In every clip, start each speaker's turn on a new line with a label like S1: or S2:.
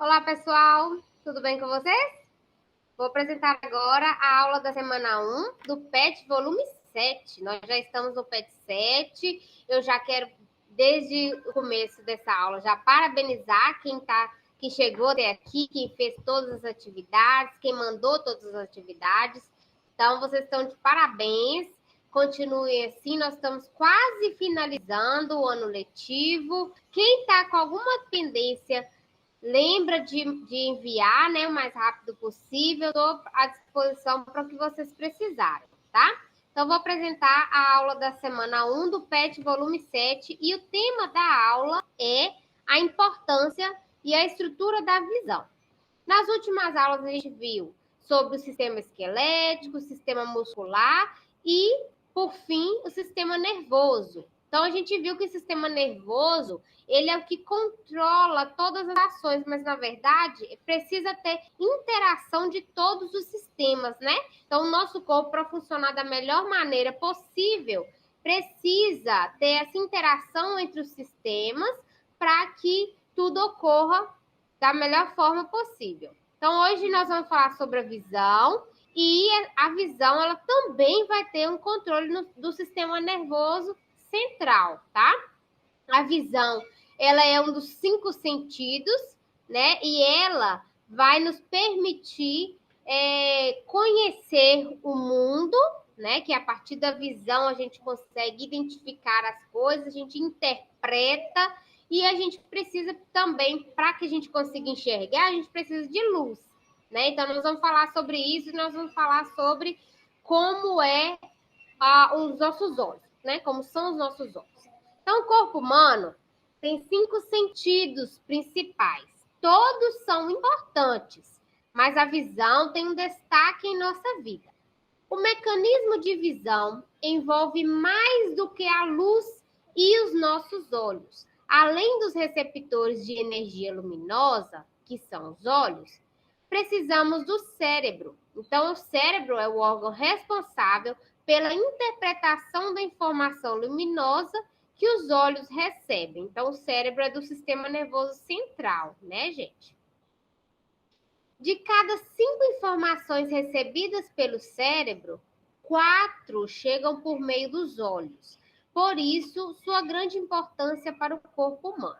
S1: Olá, pessoal! Tudo bem com vocês? Vou apresentar agora a aula da semana 1 do PET volume 7. Nós já estamos no PET 7. Eu já quero, desde o começo dessa aula, já parabenizar quem chegou até aqui, quem fez todas as atividades, quem mandou todas as atividades. Então, vocês estão de parabéns. Continuem assim, nós estamos quase finalizando o ano letivo. Quem está com alguma pendência, lembra de enviar, né, o mais rápido possível. Estou à disposição para o que vocês precisarem, tá? Então, vou apresentar a aula da semana 1 do PET volume 7 e o tema da aula é a importância e a estrutura da visão. Nas últimas aulas, a gente viu sobre o sistema esquelético, o sistema muscular e, por fim, o sistema nervoso. Então, a gente viu que o sistema nervoso, ele é o que controla todas as ações, mas, na verdade, precisa ter interação de todos os sistemas, né? Então, o nosso corpo, para funcionar da melhor maneira possível, precisa ter essa interação entre os sistemas para que tudo ocorra da melhor forma possível. Então, hoje nós vamos falar sobre a visão, e a visão ela também vai ter um controle do sistema nervoso central, tá? A visão, ela é um dos 5 sentidos, né? E ela vai nos permitir conhecer o mundo, né? Que a partir da visão a gente consegue identificar as coisas, a gente interpreta, e a gente precisa também, para que a gente consiga enxergar, a gente precisa de luz, né? Então, nós vamos falar sobre isso, e nós vamos falar sobre como os nossos olhos, né? Como são os nossos olhos. Então, o corpo humano tem 5 sentidos principais. Todos são importantes, mas a visão tem um destaque em nossa vida. O mecanismo de visão envolve mais do que a luz e os nossos olhos. Além dos receptores de energia luminosa, que são os olhos, precisamos do cérebro. Então, o cérebro é o órgão responsável pela interpretação da informação luminosa que os olhos recebem. Então, o cérebro é do sistema nervoso central, né, gente? De cada 5 informações recebidas pelo cérebro, 4 chegam por meio dos olhos. Por isso, sua grande importância para o corpo humano.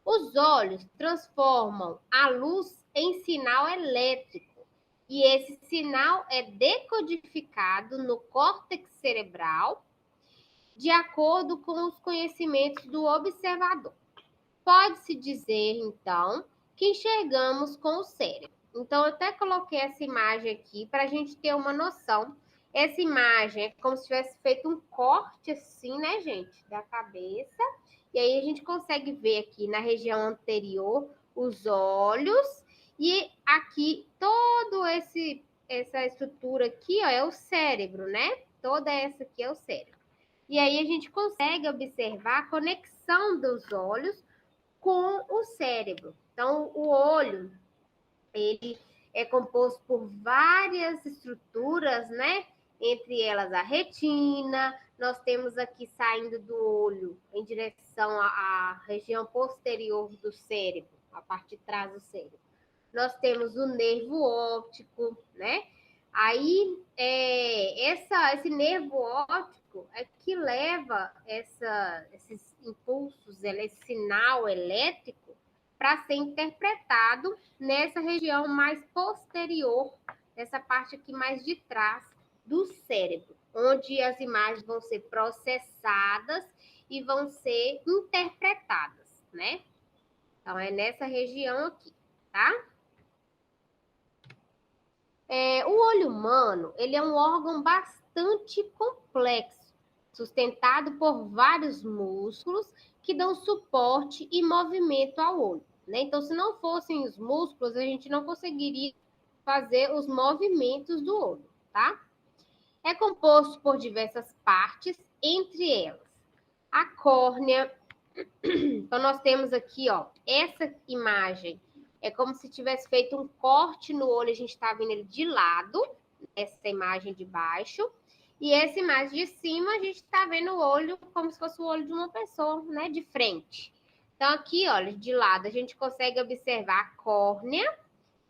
S1: Os olhos transformam a luz em sinal elétrico, e esse sinal é decodificado no córtex cerebral de acordo com os conhecimentos do observador. Pode-se dizer, então, que enxergamos com o cérebro. Então, eu até coloquei essa imagem aqui para a gente ter uma noção. Essa imagem é como se tivesse feito um corte assim, né, gente, da cabeça. E aí a gente consegue ver aqui na região anterior os olhos, e aqui essa estrutura aqui, ó, é o cérebro, né? Toda essa aqui é o cérebro. E aí a gente consegue observar a conexão dos olhos com o cérebro. Então, o olho, ele é composto por várias estruturas, né? Entre elas a retina. Nós temos aqui saindo do olho em direção à região posterior do cérebro, a parte de trás do cérebro. Nós temos o nervo óptico, né? Aí, esse nervo óptico é que leva esses impulsos, esse sinal elétrico, para ser interpretado nessa região mais posterior, nessa parte aqui mais de trás do cérebro, onde as imagens vão ser processadas e vão ser interpretadas, né? Então, é nessa região aqui, tá? O olho humano, ele é um órgão bastante complexo, sustentado por vários músculos que dão suporte e movimento ao olho, né? Então, se não fossem os músculos, a gente não conseguiria fazer os movimentos do olho, tá? É composto por diversas partes, entre elas a córnea. Então, nós temos aqui, ó, essa imagem é como se tivesse feito um corte no olho, a gente está vendo ele de lado, essa imagem de baixo, e essa imagem de cima, a gente está vendo o olho como se fosse o olho de uma pessoa, né, de frente. Então, aqui, olha, de lado, a gente consegue observar a córnea,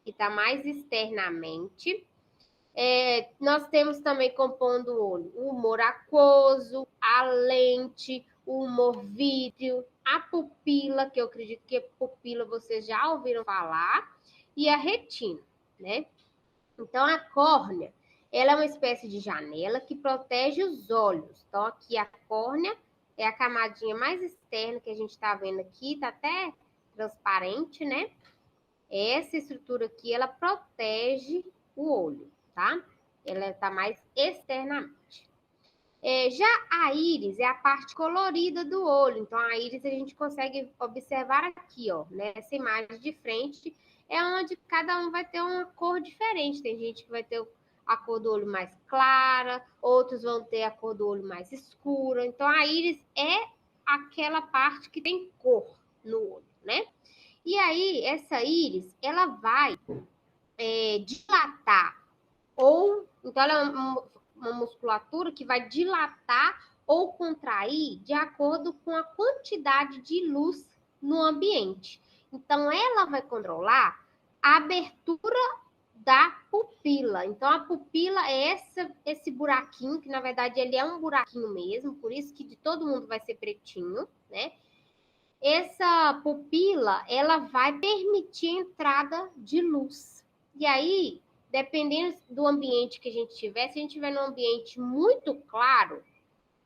S1: que está mais externamente. Nós temos também compondo o olho o humor aquoso, a lente, o humor vítreo, a pupila, que eu acredito que a pupila vocês já ouviram falar, e a retina, né? Então, a córnea, ela é uma espécie de janela que protege os olhos. Então, aqui a córnea é a camadinha mais externa que a gente está vendo aqui, está até transparente, né? Essa estrutura aqui, ela protege o olho, tá? Ela está mais externamente. Já a íris é a parte colorida do olho. Então, a íris a gente consegue observar aqui, ó, nessa imagem de frente, é onde cada um vai ter uma cor diferente. Tem gente que vai ter a cor do olho mais clara, outros vão ter a cor do olho mais escura. Então, a íris é aquela parte que tem cor no olho, né? E aí, essa íris, ela vai dilatar então ela é uma musculatura que vai dilatar ou contrair de acordo com a quantidade de luz no ambiente. Então, ela vai controlar a abertura da pupila. Então, a pupila é esse buraquinho, que na verdade ele é um buraquinho mesmo, por isso que de todo mundo vai ser pretinho, né? Essa pupila, ela vai permitir a entrada de luz. E aí, dependendo do ambiente que a gente tiver, se a gente estiver num ambiente muito claro,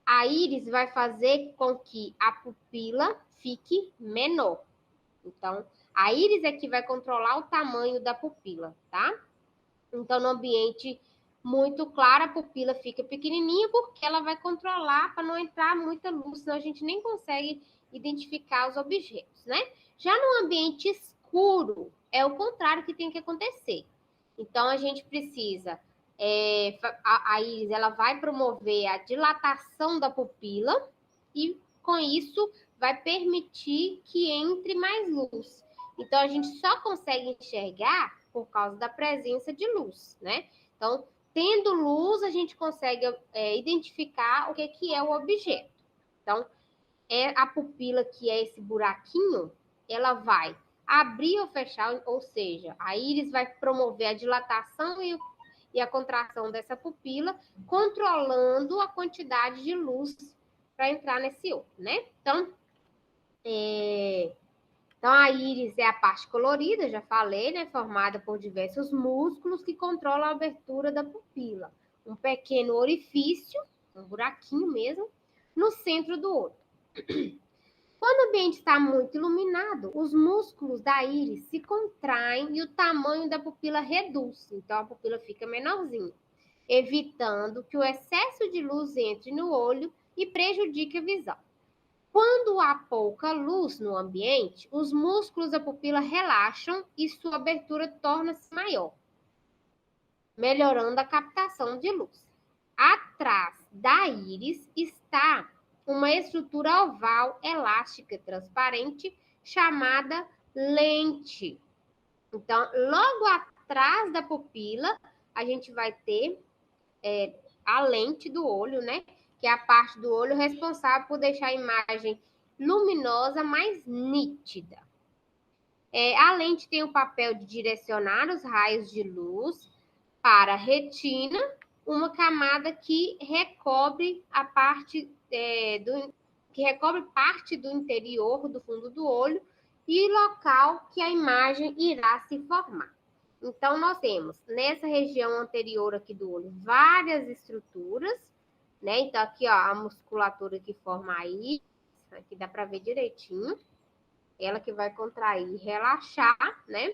S1: a íris vai fazer com que a pupila fique menor. Então, a íris é que vai controlar o tamanho da pupila, tá? Então, no ambiente muito claro, a pupila fica pequenininha porque ela vai controlar para não entrar muita luz, senão a gente nem consegue identificar os objetos, né? Já no ambiente escuro, é o contrário que tem que acontecer. Então, a gente precisa, a íris, ela vai promover a dilatação da pupila e, com isso, vai permitir que entre mais luz. Então, a gente só consegue enxergar por causa da presença de luz, né? Então, tendo luz, a gente consegue identificar o que é o objeto. Então, a pupila, que é esse buraquinho, ela vai abrir ou fechar, ou seja, a íris vai promover a dilatação e a contração dessa pupila, controlando a quantidade de luz para entrar nesse olho, né? Então, a íris é a parte colorida, já falei, né? Formada por diversos músculos que controlam a abertura da pupila. Um pequeno orifício, um buraquinho mesmo, no centro do olho. Quando o ambiente está muito iluminado, os músculos da íris se contraem e o tamanho da pupila reduz. Então, a pupila fica menorzinha, evitando que o excesso de luz entre no olho e prejudique a visão. Quando há pouca luz no ambiente, os músculos da pupila relaxam e sua abertura torna-se maior, melhorando a captação de luz. Atrás da íris está uma estrutura oval elástica transparente chamada lente. Então, logo atrás da pupila, a gente vai ter a lente do olho, né? Que é a parte do olho responsável por deixar a imagem luminosa mais nítida. A lente tem o papel de direcionar os raios de luz para a retina, uma camada que recobre a parte que recobre parte do interior do fundo do olho e local que a imagem irá se formar. Então, nós temos nessa região anterior aqui do olho várias estruturas, né? Então, aqui, ó, a musculatura que forma a íris, aqui dá para ver direitinho. Ela que vai contrair e relaxar, né?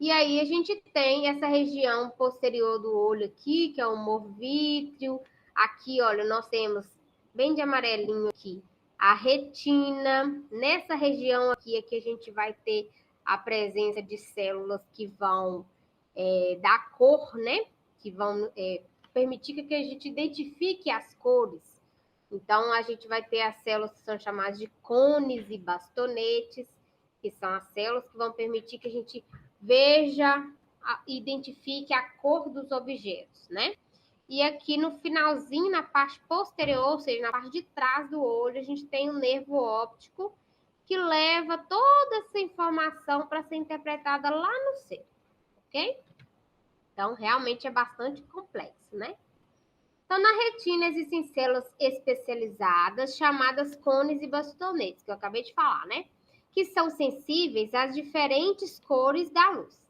S1: E aí a gente tem essa região posterior do olho aqui, que é o humor vítreo. Aqui, olha, nós temos bem de amarelinho aqui a retina. Nessa região aqui é que a gente vai ter a presença de células que vão dar cor, né? Que vão permitir que a gente identifique as cores. Então, a gente vai ter as células que são chamadas de cones e bastonetes, que são as células que vão permitir que a gente veja, identifique a cor dos objetos, né? E aqui no finalzinho, na parte posterior, ou seja, na parte de trás do olho, a gente tem o nervo óptico, que leva toda essa informação para ser interpretada lá no cérebro, ok? Então, realmente é bastante complexo, né? Então, na retina existem células especializadas chamadas cones e bastonetes, que eu acabei de falar, né? Que são sensíveis às diferentes cores da luz.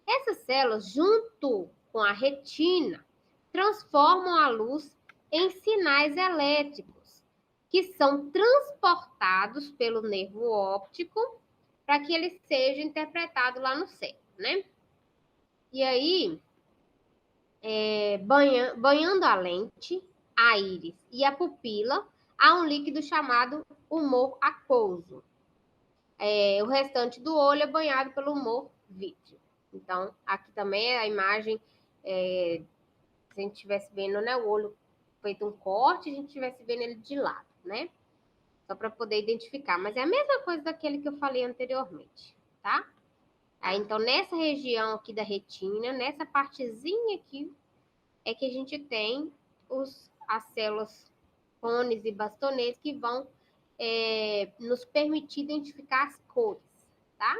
S1: Essas células, junto com a retina, transformam a luz em sinais elétricos, que são transportados pelo nervo óptico para que ele seja interpretado lá no cérebro, né? E aí, banhando a lente, a íris e a pupila, há um líquido chamado humor aquoso. O restante do olho é banhado pelo humor vítreo. Então, aqui também é a imagem, se a gente estivesse vendo, né, o olho feito um corte, a gente estivesse vendo ele de lado, né? Só para poder identificar. Mas é a mesma coisa daquele que eu falei anteriormente, tá? Aí, então, nessa região aqui da retina, nessa partezinha aqui, é que a gente tem as células cones e bastonetes que vão nos permitir identificar as cores, tá?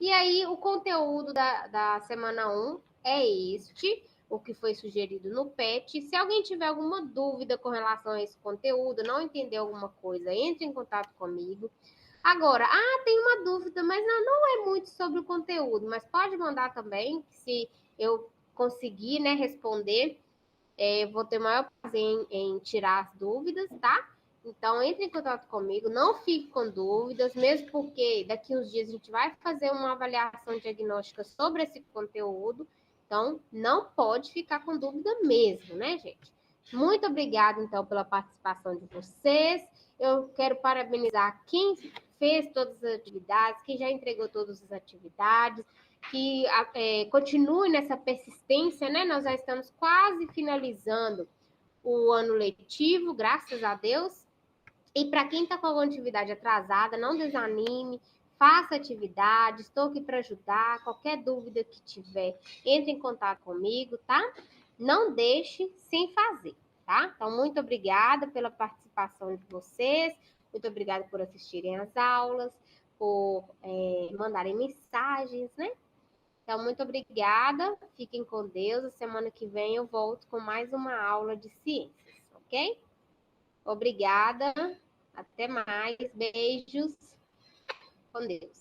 S1: E aí, o conteúdo da semana 1 é este, o que foi sugerido no PET. Se alguém tiver alguma dúvida com relação a esse conteúdo, não entendeu alguma coisa, entre em contato comigo. Agora, tem uma dúvida, mas não é muito sobre o conteúdo, mas pode mandar também, se eu conseguir, né, responder, vou ter o maior prazer em tirar as dúvidas, tá? Então, entre em contato comigo, não fique com dúvidas, mesmo porque daqui uns dias a gente vai fazer uma avaliação diagnóstica sobre esse conteúdo, então não pode ficar com dúvida mesmo, né, gente? Muito obrigada, então, pela participação de vocês. Eu quero parabenizar quem fez todas as atividades, quem já entregou todas as atividades, que continue nessa persistência, né? Nós já estamos quase finalizando o ano letivo, graças a Deus. E para quem está com alguma atividade atrasada, não desanime, faça atividade, estou aqui para ajudar. Qualquer dúvida que tiver, entre em contato comigo, tá? Não deixe sem fazer, tá? Então, muito obrigada pela participação de vocês, muito obrigada por assistirem às aulas, por mandarem mensagens, né? Então, muito obrigada, fiquem com Deus. A semana que vem eu volto com mais uma aula de ciências, ok? Obrigada, até mais, beijos, com Deus.